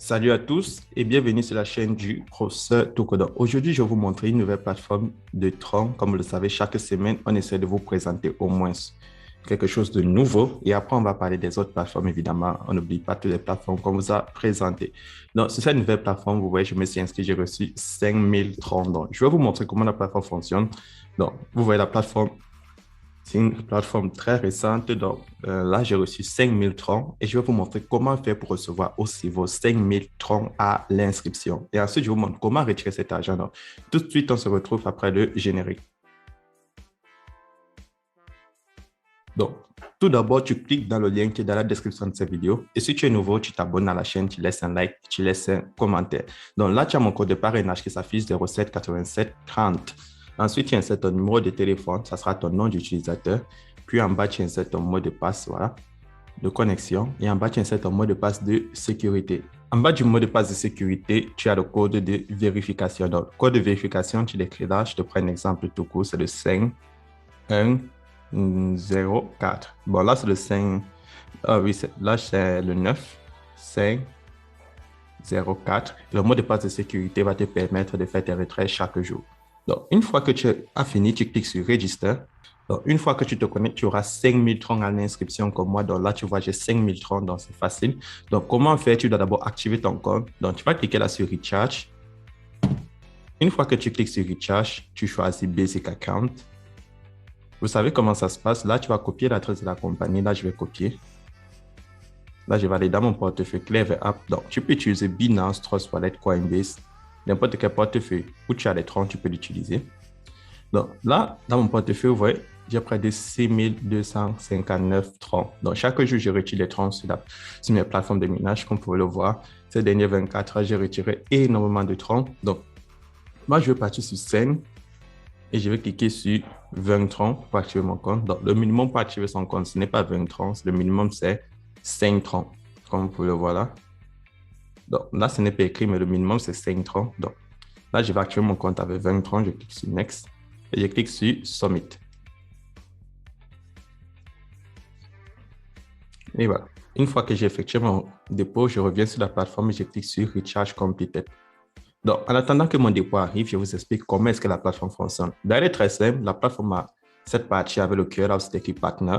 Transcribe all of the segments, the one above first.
Salut à tous et bienvenue sur la chaîne du professeur Tokoda. Aujourd'hui, je vais vous montrer une nouvelle plateforme de Tron. Comme vous le savez, chaque semaine, on essaie de vous présenter au moins quelque chose de nouveau. Et après, on va parler des autres plateformes, évidemment. On n'oublie pas toutes les plateformes qu'on vous a présentées. Donc, sur cette nouvelle plateforme, vous voyez, je me suis inscrit, j'ai reçu 5000 Tron. Donc, je vais vous montrer comment la plateforme fonctionne. Donc, vous voyez la plateforme. C'est une plateforme très récente. Donc, là, j'ai reçu 5000 troncs et je vais vous montrer comment faire pour recevoir aussi vos 5000 troncs à l'inscription. Et ensuite, je vous montre comment retirer cet argent. Donc, tout de suite, on se retrouve après le générique. Donc, tout d'abord, tu cliques dans le lien qui est dans la description de cette vidéo. Et si tu es nouveau, tu t'abonnes à la chaîne, tu laisses un like, tu laisses un commentaire. Donc là, tu as mon code de parrainage qui s'affiche 07 87 30. Ensuite, tu insères ton numéro de téléphone, ça sera ton nom d'utilisateur. Puis en bas, tu insères ton mot de passe, voilà, de connexion. Et en bas, tu insères ton mot de passe de sécurité. En bas du mot de passe de sécurité, tu as le code de vérification. Donc, le code de vérification, tu l'écris là. Je te prends un exemple tout court, c'est le 5 1 0 4. Bon, là, c'est le 5. Ah oui, là, c'est le 9 5 0 4. Le mot de passe de sécurité va te permettre de faire tes retraits chaque jour. Donc, une fois que tu as fini, tu cliques sur Register. Donc, une fois que tu te connectes, tu auras 5000 troncs à l'inscription comme moi. Donc là, tu vois, j'ai 5000 troncs, donc c'est facile. Donc, comment faire? Tu dois d'abord activer ton compte. Donc, tu vas cliquer là sur Recharge. Une fois que tu cliques sur Recharge, tu choisis Basic Account. Vous savez comment ça se passe? Là, tu vas copier l'adresse de la compagnie. Là, je vais copier. Là, je vais aller dans mon portefeuille Clever App. Donc, tu peux utiliser Binance, Trust Wallet, Coinbase. N'importe quel portefeuille où tu as les troncs, tu peux l'utiliser. Donc, là, dans mon portefeuille, vous voyez, j'ai près de 6259 troncs. Donc, chaque jour, je retire les troncs sur mes plateformes de minage. Comme vous pouvez le voir, ces dernières 24 heures, j'ai retiré énormément de troncs. Donc, moi, je vais partir sur scène et je vais cliquer sur 20 troncs pour activer mon compte. Donc, le minimum pour activer son compte, ce n'est pas 20 troncs. Le minimum, c'est 5 troncs, comme vous pouvez le voir là. Donc, là, ce n'est pas écrit, mais le minimum, c'est 5 troncs. Donc, là, je vais activer mon compte avec 20 troncs. Je clique sur Next et je clique sur Submit. Et voilà. Une fois que j'ai effectué mon dépôt, je reviens sur la plateforme et je clique sur Recharge Completed. Donc, en attendant que mon dépôt arrive, je vous explique comment est-ce que la plateforme fonctionne. D'ailleurs, très simple, la plateforme a cette partie avec le QR, là, c'est écrit Partner.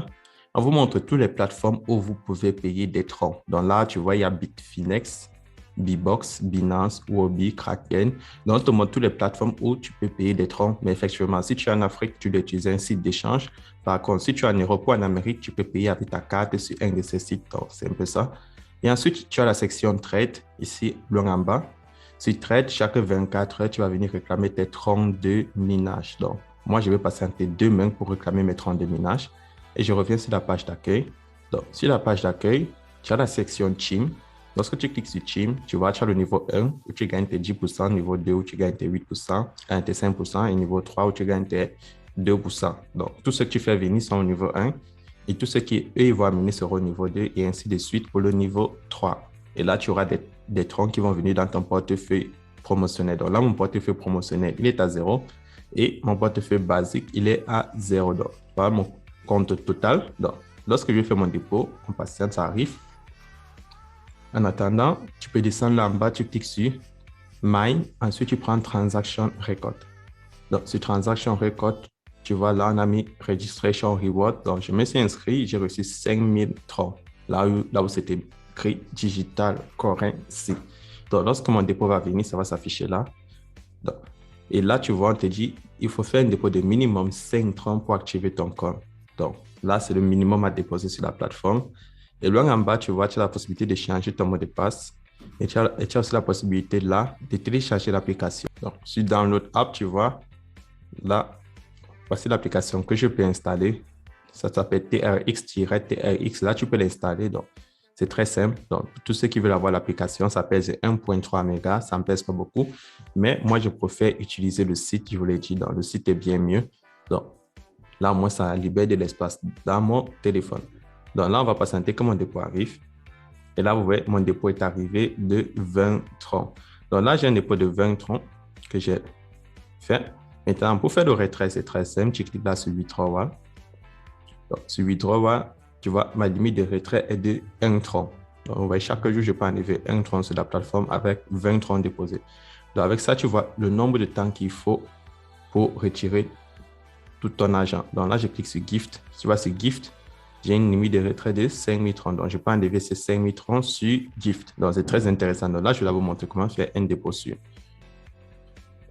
On vous montre toutes les plateformes où vous pouvez payer des troncs. Donc là, tu vois, il y a Bitfinex, Bbox, Binance, Huobi, Kraken. Donc, on te montre toutes les plateformes où tu peux payer des troncs. Mais effectivement, si tu es en Afrique, tu dois utiliser un site d'échange. Par contre, si tu es en Europe ou en Amérique, tu peux payer avec ta carte sur un de ces sites. Donc, c'est un peu ça. Et ensuite, tu as la section Trade, ici, loin en bas. Sur Trade, chaque 24 heures, tu vas venir réclamer tes troncs de minage. Donc, moi, je vais patienter demain pour réclamer mes troncs de minage. Et je reviens sur la page d'accueil. Donc, sur la page d'accueil, tu as la section Team. Lorsque tu cliques sur Team, tu vois, tu as le niveau 1 où tu gagnes tes 10%, niveau 2 où tu gagnes tes 8%, tes 5% et niveau 3 où tu gagnes tes 2%. Donc, tout ce que tu fais venir sont au niveau 1 et tout ce qui, eux, ils vont amener seront au niveau 2 et ainsi de suite pour le niveau 3. Et là, tu auras des troncs qui vont venir dans ton portefeuille promotionnel. Donc là, mon portefeuille promotionnel, il est à 0 et mon portefeuille basique, il est à 0. Donc, voilà mon compte total. Donc, lorsque je fais mon dépôt, en patiente, ça arrive. En attendant, tu peux descendre là en bas, tu cliques sur Mine. Ensuite, tu prends Transaction Record. Donc, sur Transaction Record, tu vois, là, on a mis Registration Reward. Donc, je me suis inscrit, j'ai reçu 5000 troncs. Là où c'était écrit Digital Currency. Donc, lorsque mon dépôt va venir, ça va s'afficher là. Donc, et là, tu vois, on te dit, il faut faire un dépôt de minimum 5 troncs pour activer ton compte. Donc, là, c'est le minimum à déposer sur la plateforme. Et loin en bas, tu vois, tu as la possibilité de changer ton mot de passe. Et tu as aussi la possibilité là de télécharger l'application. Donc, sur Download App, tu vois, là, voici l'application que je peux installer. Ça s'appelle TRX-TRX. Là, tu peux l'installer. Donc, c'est très simple. Donc, tous ceux qui veulent avoir l'application, ça pèse 1,3 mégas. Ça ne me pèse pas beaucoup. Mais moi, je préfère utiliser le site, je vous l'ai dit. Donc, le site est bien mieux. Donc, là, moi, ça libère de l'espace dans mon téléphone. Donc là, on va patienter que mon dépôt arrive. Et là, vous voyez, mon dépôt est arrivé de 20 troncs. Donc là, j'ai un dépôt de 20 troncs que j'ai fait. Maintenant, pour faire le retrait, c'est très simple. Tu cliques là sur Withdrawal. Donc, sur Withdrawal, tu vois, ma limite de retrait est de 1 tronc. Donc, vous voyez, chaque jour, je peux enlever un tron sur la plateforme avec 20 trons déposés. Donc, avec ça, tu vois le nombre de temps qu'il faut pour retirer tout ton argent. Donc là, je clique sur Gift. Tu vois, sur Gift, j'ai une limite de retrait de 5000 trons. Donc, je peux enlever ces 5000 trons sur Gift. Donc, c'est très intéressant. Donc là, je vais vous montrer comment faire un dépôt sur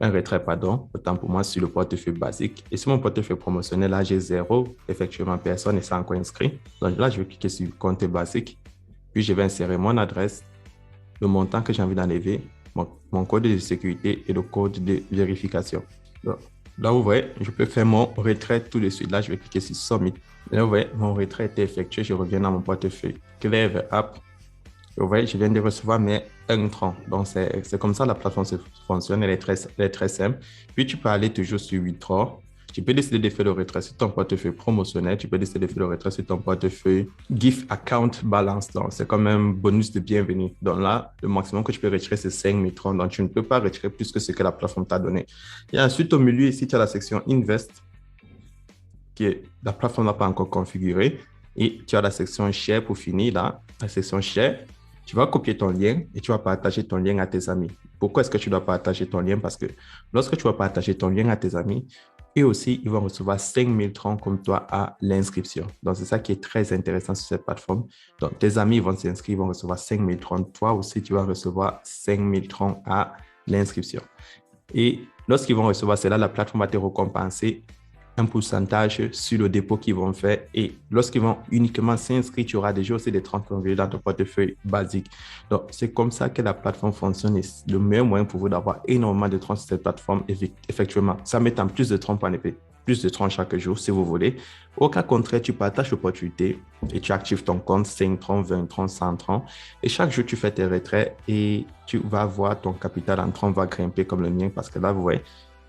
un retrait, pardon, autant pour moi sur le portefeuille basique. Et sur mon portefeuille promotionnel, là, j'ai zéro, effectivement, personne n'est encore inscrit. Donc là, je vais cliquer sur compte basique. Puis, je vais insérer mon adresse, le montant que j'ai envie d'enlever, mon code de sécurité et le code de vérification. Donc, là, vous voyez, je peux faire mon retrait tout de suite. Là, je vais cliquer sur Submit. Là, vous voyez, mon retrait est effectué. Je reviens dans mon portefeuille Clever App. Vous voyez, je viens de recevoir mes 1 tron. Donc, c'est comme ça la plateforme fonctionne. Elle est très simple. Puis, tu peux aller toujours sur Withdraw. Tu peux décider de faire le retrait sur ton portefeuille promotionnel. Tu peux décider de faire le retrait sur ton portefeuille Gift Account Balance. Donc, c'est comme un bonus de bienvenue. Donc là, le maximum que tu peux retirer, c'est 5000 tron. Donc, tu ne peux pas retirer plus que ce que la plateforme t'a donné. Et ensuite, au milieu, ici, tu as la section Invest, que la plateforme n'a pas encore configurée. Et tu as la section Share pour finir là. La section Share. Tu vas copier ton lien et tu vas partager ton lien à tes amis. Pourquoi est-ce que tu dois partager ton lien? Parce que lorsque tu vas partager ton lien à tes amis, eux aussi, ils vont recevoir 5000 tron comme toi à l'inscription. Donc, c'est ça qui est très intéressant sur cette plateforme. Donc, tes amis vont s'inscrire, ils vont recevoir 5000 tron. Toi aussi, tu vas recevoir 5000 tron à l'inscription. Et lorsqu'ils vont recevoir cela, la plateforme va te récompenser un pourcentage sur le dépôt qu'ils vont faire. Et lorsqu'ils vont uniquement s'inscrire, tu auras déjà aussi des 30 envoyés dans ton portefeuille basique. Donc, c'est comme ça que la plateforme fonctionne. Et le meilleur moyen pour vous d'avoir énormément de troncs sur cette plateforme, effectivement, ça met en plus de troncs en effet, plus de troncs chaque jour si vous voulez. Au cas contraire, tu partages l'opportunité et tu actives ton compte 5 troncs, 20 troncs, 100 troncs. Et chaque jour, tu fais tes retraits et tu vas voir ton capital en troncs va grimper comme le mien parce que là, vous voyez,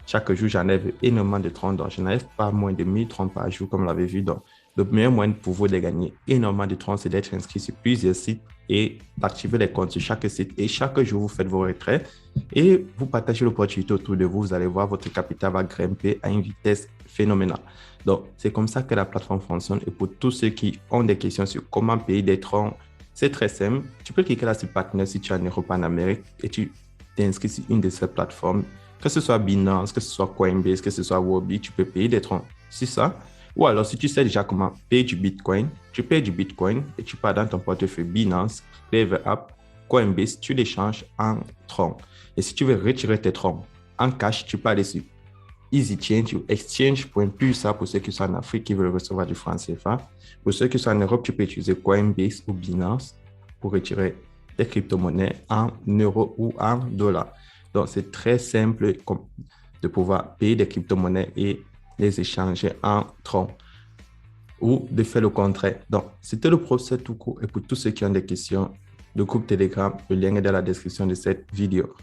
chaque jour, j'enlève énormément de troncs, donc je n'enlève pas moins de 1000 troncs par jour, comme vous l'avez vu. Donc, le meilleur moyen pour vous de gagner énormément de troncs, c'est d'être inscrit sur plusieurs sites et d'activer les comptes sur chaque site. Et chaque jour, vous faites vos retraits et vous partagez l'opportunité autour de vous. Vous allez voir, votre capital va grimper à une vitesse phénoménale. Donc, c'est comme ça que la plateforme fonctionne. Et pour tous ceux qui ont des questions sur comment payer des troncs, c'est très simple. Tu peux cliquer là sur Partner si tu es en Europe, en Amérique, et tu t'inscris sur une de ces plateformes. Que ce soit Binance, que ce soit Coinbase, que ce soit Wobi, tu peux payer des troncs. C'est ça. Ou alors, si tu sais déjà comment payer du Bitcoin, tu payes du Bitcoin et tu pars dans ton portefeuille Binance, Clever App, Coinbase, tu l'échanges en troncs. Et si tu veux retirer tes troncs en cash, tu peux aller sur EasyChange ou Exchange.pulsar pour ceux qui sont en Afrique qui veulent recevoir du franc CFA. Pour ceux qui sont en Europe, tu peux utiliser Coinbase ou Binance pour retirer des crypto-monnaies en euros ou en dollars. Donc, c'est très simple de pouvoir payer des crypto-monnaies et les échanger en troncs ou de faire le contraire. Donc, c'était le procès tout court. Et pour tous ceux qui ont des questions, le groupe Telegram, le lien est dans la description de cette vidéo.